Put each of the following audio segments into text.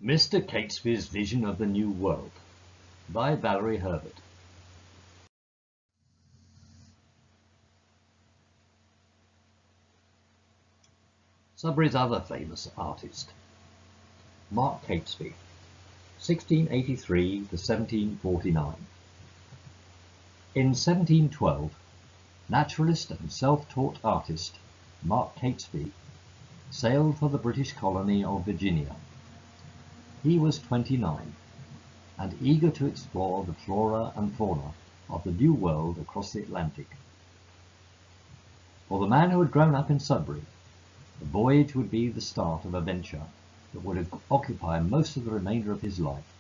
Mr. Catesby's Vision of the New World by Valerie Herbert. Sudbury's other famous artist, Mark Catesby, 1683 to 1749. In 1712, naturalist and self-taught artist Mark Catesby sailed for the British colony of Virginia. He was 29 and eager to explore the flora and fauna of the New World across the Atlantic. For the man who had grown up in Sudbury, the voyage would be the start of a venture that would occupy most of the remainder of his life.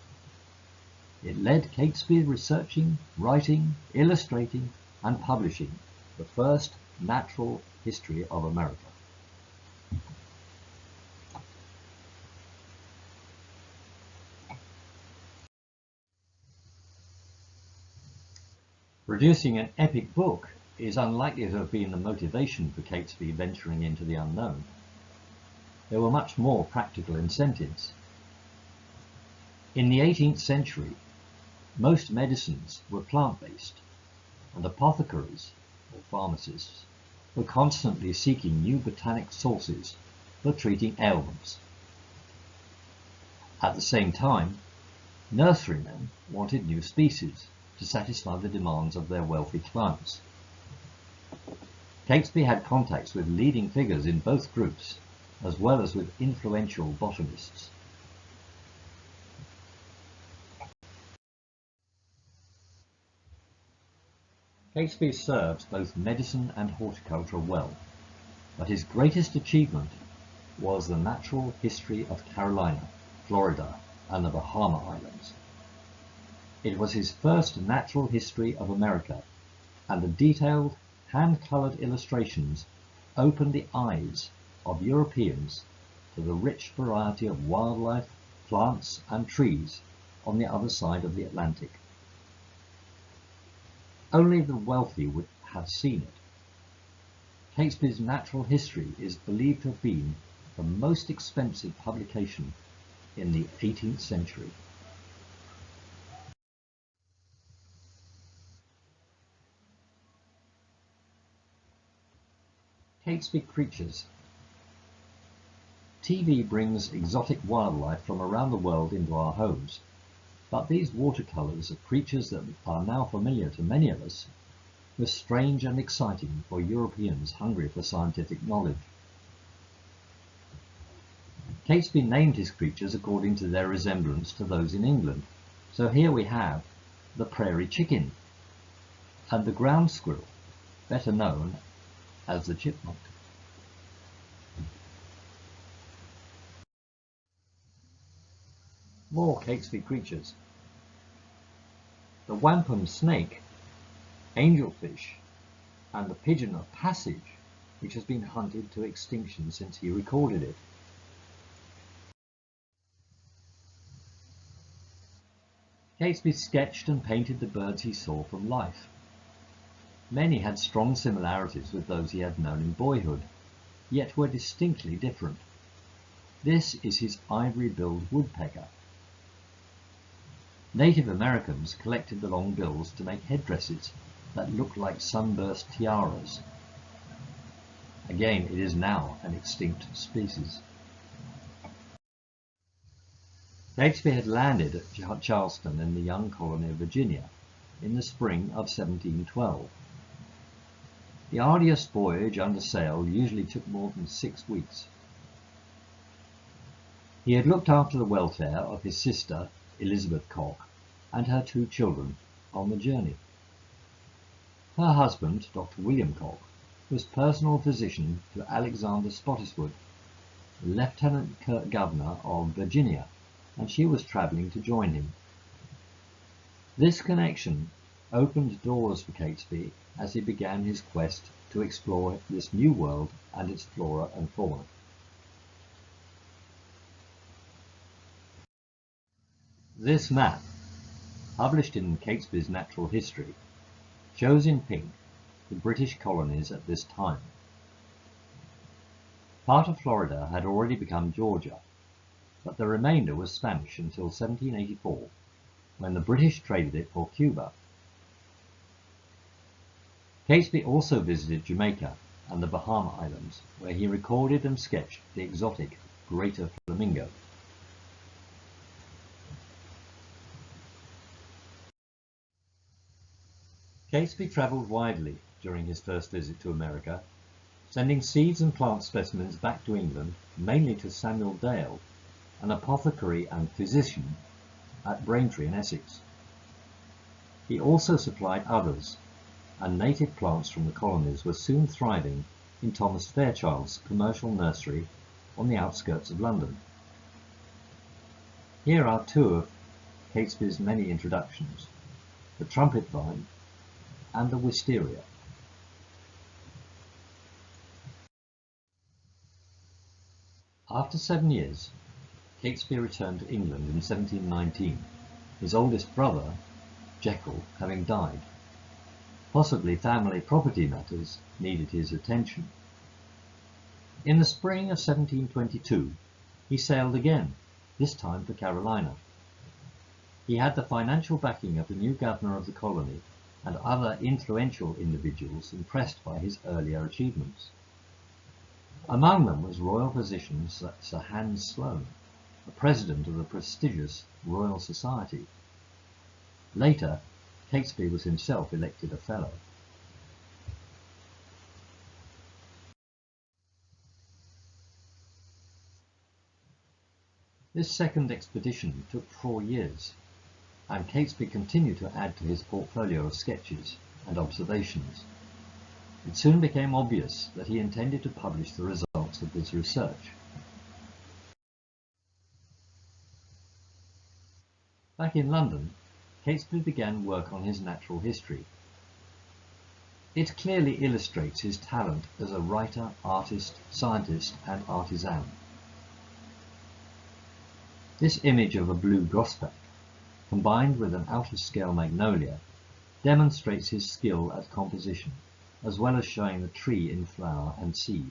It led Catesby researching, writing, illustrating, and publishing the first natural history of America. Producing an epic book is unlikely to have been the motivation for Catesby venturing into the unknown. There were much more practical incentives. In the 18th century, most medicines were plant-based, and apothecaries, or pharmacists, were constantly seeking new botanic sources for treating ailments. At the same time, nurserymen wanted new species to satisfy the demands of their wealthy clients. Catesby had contacts with leading figures in both groups, as well as with influential botanists. Catesby served both medicine and horticulture well, but his greatest achievement was the natural history of Carolina, Florida, and the Bahama Islands. It was his first natural history of America, and the detailed, hand-colored illustrations opened the eyes of Europeans to the rich variety of wildlife, plants, and trees on the other side of the Atlantic. Only the wealthy would have seen it. Catesby's natural history is believed to have been the most expensive publication in the 18th century. Catesby creatures. TV brings exotic wildlife from around the world into our homes, but these watercolours of creatures that are now familiar to many of us were strange and exciting for Europeans hungry for scientific knowledge. Catesby named his creatures according to their resemblance to those in England, so here we have the prairie chicken and the ground squirrel, better known as the chipmunk. More Catesby creatures. The wampum snake, angelfish, and the pigeon of passage, which has been hunted to extinction since he recorded it. Catesby sketched and painted the birds he saw from life. Many had strong similarities with those he had known in boyhood, yet were distinctly different. This is his ivory-billed woodpecker. Native Americans collected the long bills to make headdresses that looked like sunburst tiaras. Again, it is now an extinct species. Catesby had landed at Charleston in the young colony of Virginia in the spring of 1712. The arduous voyage under sail usually took more than 6 weeks. He had looked after the welfare of his sister, Elizabeth Cock, and her 2 children on the journey. Her husband, Dr. William Cock, was personal physician to Alexander Spottiswoode, Lieutenant Governor of Virginia, and she was travelling to join him. This connection opened doors for Catesby as he began his quest to explore this new world and its flora and fauna. This map, published in Catesby's Natural History, shows in pink the British colonies at this time. Part of Florida had already become Georgia, but the remainder was Spanish until 1784, when the British traded it for Cuba. Catesby also visited Jamaica and the Bahama Islands, where he recorded and sketched the exotic greater flamingo. Catesby travelled widely during his first visit to America, sending seeds and plant specimens back to England, mainly to Samuel Dale, an apothecary and physician at Braintree in Essex. He also supplied others, and native plants from the colonies were soon thriving in Thomas Fairchild's commercial nursery on the outskirts of London. Here are two of Catesby's many introductions: the trumpet vine and the wisteria. After 7 years, Catesby returned to England in 1719, his oldest brother, Jekyll, having died. Possibly family property matters needed his attention. In the spring of 1722, he sailed again, this time for Carolina. He had the financial backing of the new governor of the colony and other influential individuals impressed by his earlier achievements. Among them was royal physician Sir Hans Sloane, a president of the prestigious Royal Society. Later, Catesby was himself elected a fellow. This second expedition took 4 years, and Catesby continued to add to his portfolio of sketches and observations. It soon became obvious that he intended to publish the results of his research. Back in London, Catesby began work on his natural history. It clearly illustrates his talent as a writer, artist, scientist, and artisan. This image of a blue grosbeak, combined with an out-of-scale magnolia, demonstrates his skill at composition, as well as showing the tree in flower and seed.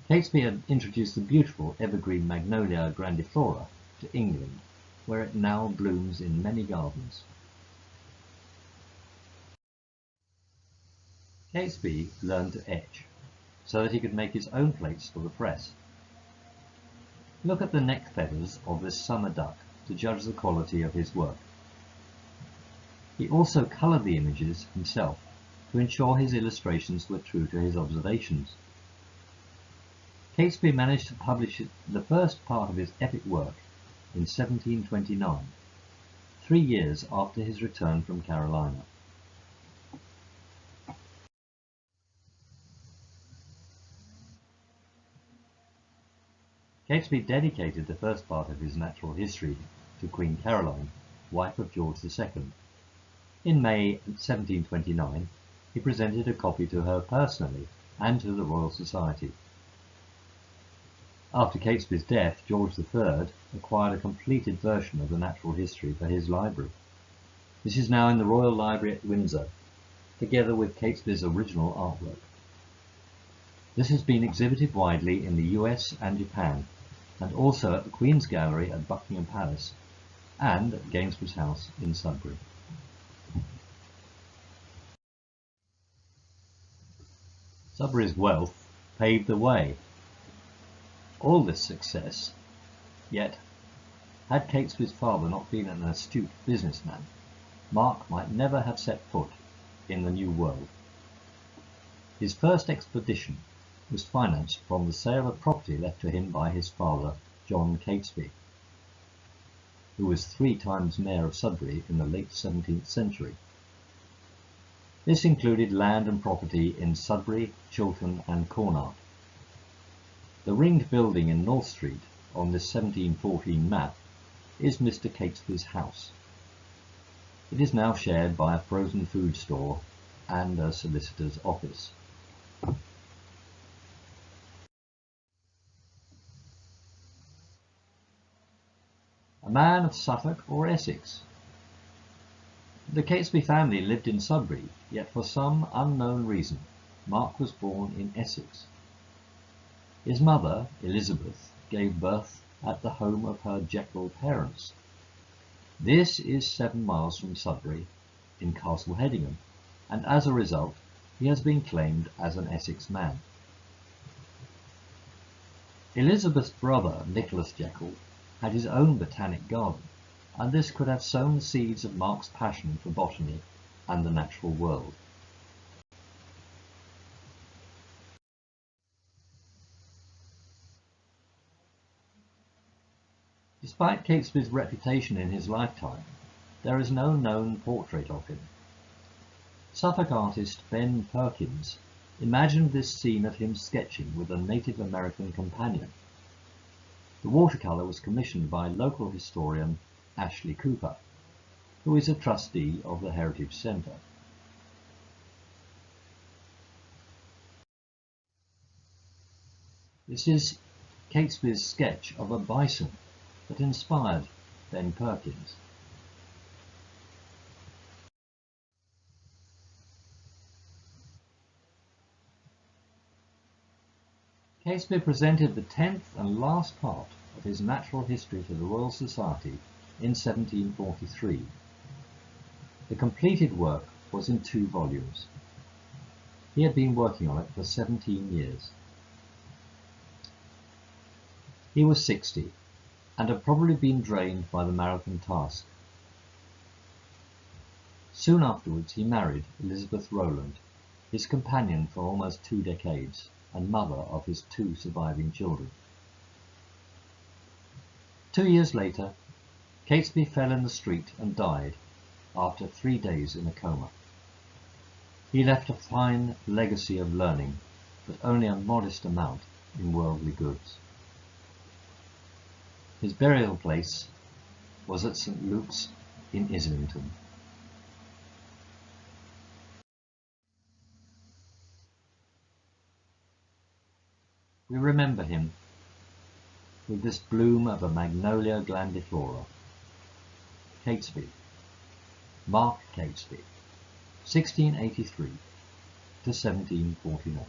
Catesby had introduced the beautiful evergreen Magnolia grandiflora to England, where it now blooms in many gardens. Catesby learned to etch, so that he could make his own plates for the press. Look at the neck feathers of this summer duck to judge the quality of his work. He also coloured the images himself to ensure his illustrations were true to his observations. Catesby managed to publish the first part of his epic work in 1729, 3 years after his return from Carolina. Catesby dedicated the first part of his natural history to Queen Caroline, wife of George II. In May 1729, he presented a copy to her personally and to the Royal Society. After Catesby's death, George III acquired a completed version of the natural history for his library. This is now in the Royal Library at Windsor, together with Catesby's original artwork. This has been exhibited widely in the US and Japan, and also at the Queen's Gallery at Buckingham Palace and at Gainsborough's house in Sudbury. Sudbury's wealth paved the way. All this success, yet, had Catesby's father not been an astute businessman, Mark might never have set foot in the New World. His first expedition was financed from the sale of property left to him by his father, John Catesby, who was 3 times mayor of Sudbury in the late 17th century. This included land and property in Sudbury, Chiltern and Cornart. The ringed building in North Street on this 1714 map is Mr. Catesby's house. It is now shared by a frozen food store and a solicitor's office. A man of Suffolk or Essex? The Catesby family lived in Sudbury, yet for some unknown reason, Mark was born in Essex. His mother, Elizabeth, gave birth at the home of her Jekyll parents. This is 7 miles from Sudbury in Castle Hedingham, and as a result he has been claimed as an Essex man. Elizabeth's brother Nicholas Jekyll had his own botanic garden, and this could have sown the seeds of Mark's passion for botany and the natural world. Despite Catesby's reputation in his lifetime, there is no known portrait of him. Suffolk artist Ben Perkins imagined this scene of him sketching with a Native American companion. The watercolour was commissioned by local historian Ashley Cooper, who is a trustee of the Heritage Centre. This is Catesby's sketch of a bison that inspired Ben Perkins. Catesby presented the 10th and last part of his natural history to the Royal Society in 1743. The completed work was in 2 volumes. He had been working on it for 17 years. He was 60 and had probably been drained by the marathon task. Soon afterwards he married Elizabeth Rowland, his companion for almost 2 decades and mother of his 2 surviving children. 2 years later, Catesby fell in the street and died after 3 days in a coma. He left a fine legacy of learning, but only a modest amount in worldly goods. His burial place was at St. Luke's in Islington. We remember him with this bloom of a Magnolia grandiflora. Catesby, Mark Catesby, 1683 to 1749.